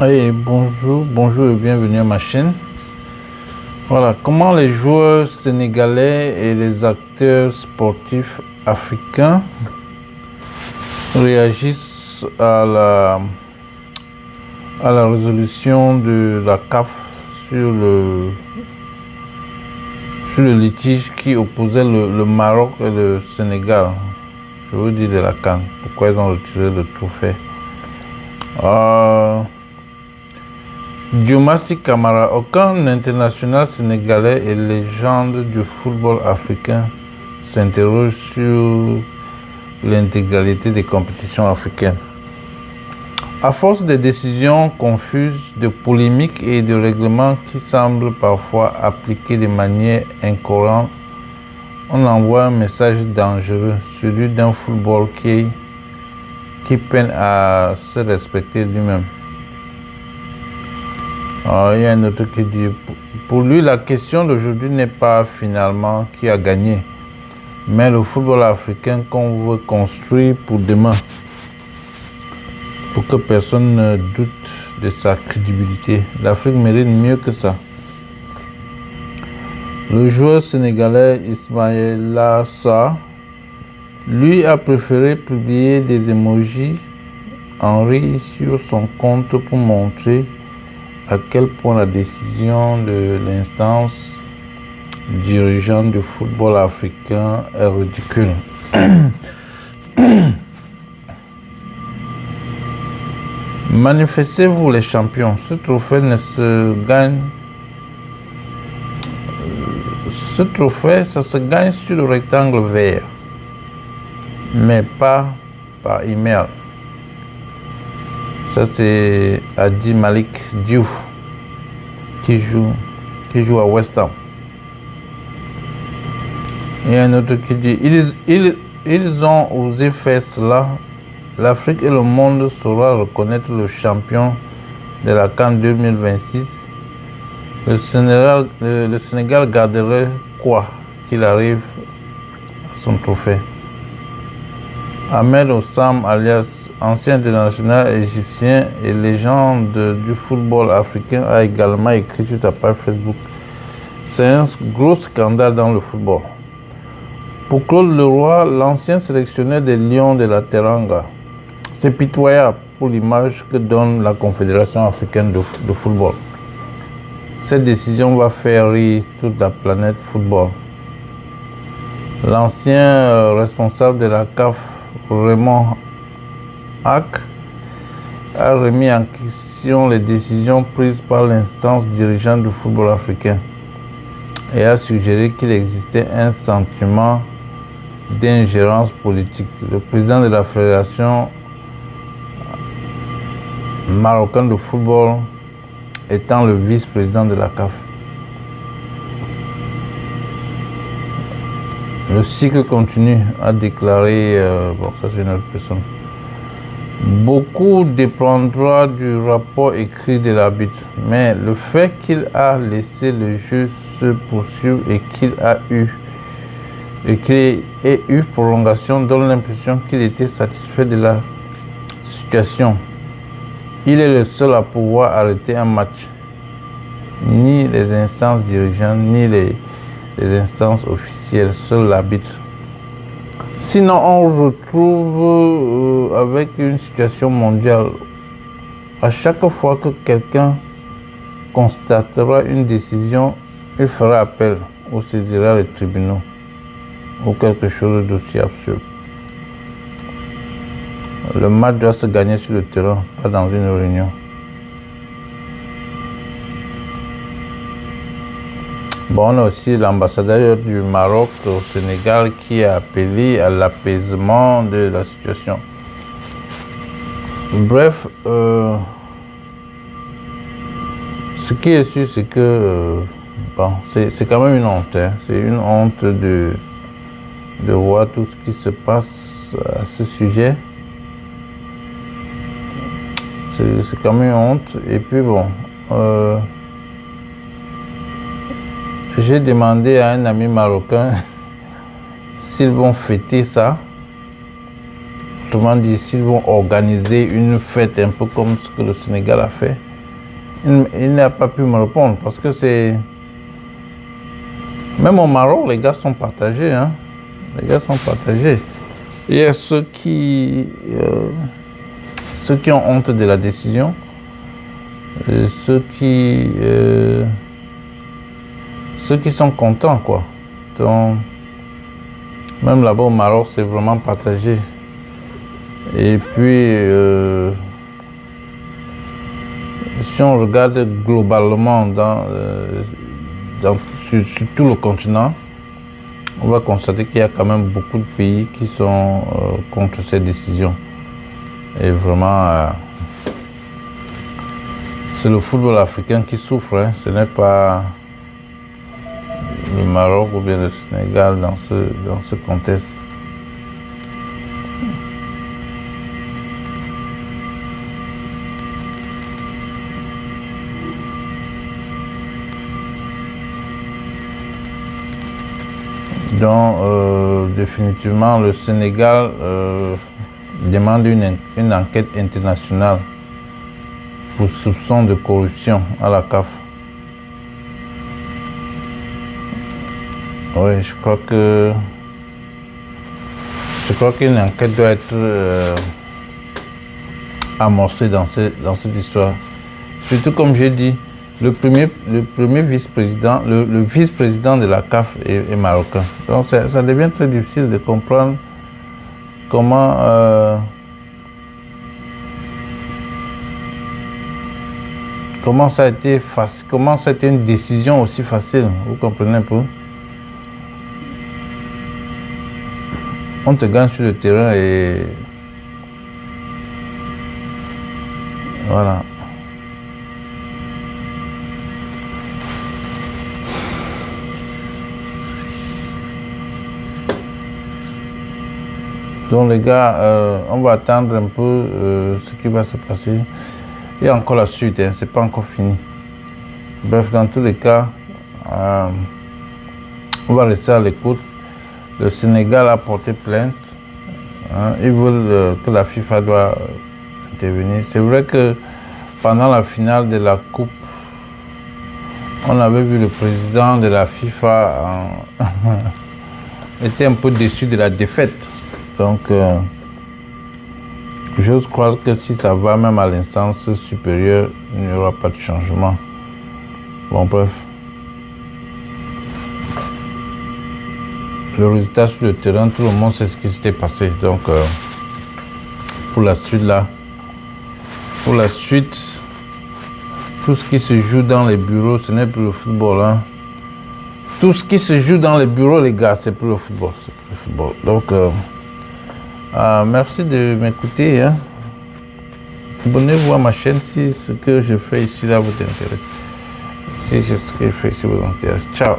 Hey, bonjour et bienvenue à ma chaîne. Voilà, comment les joueurs sénégalais et les acteurs sportifs africains réagissent à la résolution de la CAF sur le litige qui opposait le Maroc et le Sénégal. Je veux dire de la CAN. Pourquoi ils ont retiré le trophée? Diomansy Kamara, aucun international sénégalais et légende du football africain s'interroge sur l'intégralité des compétitions africaines. À force de décisions confuses, de polémiques et de règlements qui semblent parfois appliqués de manière incohérente, on envoie un message dangereux, celui d'un football qui peine à se respecter lui-même. Il y a un autre qui dit, pour lui, la question d'aujourd'hui n'est pas finalement qui a gagné, mais le football africain qu'on veut construire pour demain, pour que personne ne doute de sa crédibilité. L'Afrique mérite mieux que ça. Le joueur sénégalais Ismaïla Sarr, lui, a préféré publier des emojis en riz sur son compte pour montrer à quel point la décision de l'instance dirigeante du football africain est ridicule. Manifestez-vous les champions. Ce trophée ça se gagne sur le rectangle vert, mais pas par email. Ça, c'est Adi Malik Diouf qui joue à West Ham. Il y a un autre qui dit ils ont osé faire cela. L'Afrique et le monde saura reconnaître le champion de la CAN 2026. Le Sénégal garderait quoi qu'il arrive à son trophée. Ahmed Ossam, alias ancien international égyptien et légende du football africain, a également écrit sur sa page Facebook: c'est un gros scandale dans le football. Pour Claude Leroy, l'ancien sélectionneur des Lions de la Teranga, c'est pitoyable pour l'image que donne la Confédération africaine de football. Cette décision va faire rire toute la planète football. L'ancien responsable de la CAF, Raymond Hack, a remis en question les décisions prises par l'instance dirigeante du football africain et a suggéré qu'il existait un sentiment d'ingérence politique. Le président de la Fédération marocaine de football étant le vice-président de la CAF. Le cycle continue, a déclaré, ça c'est une autre personne. Beaucoup dépendra du rapport écrit de l'arbitre, mais le fait qu'il a laissé le jeu se poursuivre et qu'il ait eu prolongation donne l'impression qu'il était satisfait de la situation. Il est le seul à pouvoir arrêter un match. Ni les instances dirigeantes, ni les instances officielles, seul l'arbitre. Sinon, on retrouve avec une situation mondiale. À chaque fois que quelqu'un constatera une décision, il fera appel ou saisira les tribunaux ou quelque chose d'aussi absurde. Le match doit se gagner sur le terrain, pas dans une réunion. Bon, on a aussi l'ambassadeur du Maroc au Sénégal qui a appelé à l'apaisement de la situation. Bref, ce qui est sûr, c'est que c'est quand même une honte. Hein. C'est une honte de voir tout ce qui se passe à ce sujet. C'est quand même une honte. Et puis bon, j'ai demandé à un ami marocain s'ils vont fêter ça. Autrement dit, s'ils vont organiser une fête un peu comme ce que le Sénégal a fait. il n'a pas pu me répondre parce que c'est... Même au Maroc, les gars sont partagés. Hein. Les gars sont partagés. Il y a ceux qui ont honte de la décision, et ceux qui sont contents, quoi. Donc, même là-bas au Maroc, c'est vraiment partagé. Et puis, si on regarde globalement sur tout le continent, on va constater qu'il y a quand même beaucoup de pays qui sont contre ces décisions. Et vraiment, c'est le football africain qui souffre, hein. Ce n'est pas le Maroc ou bien le Sénégal dans ce contexte. Donc, définitivement, le Sénégal demande une enquête internationale pour soupçon de corruption à la CAF. Oui, je crois qu'une enquête doit être amorcée dans cette histoire. Surtout, comme j'ai dit, le premier vice-président, le vice-président de la CAF est marocain. Donc ça devient très difficile de comprendre comment ça a été facile, comment ça a été une décision aussi facile. Vous comprenez un peu? On te gagne sur le terrain et voilà. Donc les gars, on va attendre un peu ce qui va se passer. Il y a encore la suite, hein, c'est pas encore fini. Bref, dans tous les cas, on va rester à l'écoute. Le Sénégal a porté plainte. Hein, ils veulent que la FIFA doit intervenir. C'est vrai que pendant la finale de la Coupe, on avait vu le président de la FIFA était un peu déçu de la défaite. Donc, j'ose croire que si ça va même à l'instance supérieure, il n'y aura pas de changement. Bon, bref. Le résultat sur le terrain, tout le monde sait ce qui s'était passé. Donc, pour la suite, tout ce qui se joue dans les bureaux, ce n'est plus le football. Hein. Tout ce qui se joue dans les bureaux, les gars, c'est plus le football. C'est plus le football. Donc, merci de m'écouter. Hein. Abonnez-vous à ma chaîne si ce que je fais ici là vous intéresse. Si ce que je fais ici vous intéresse. Ciao.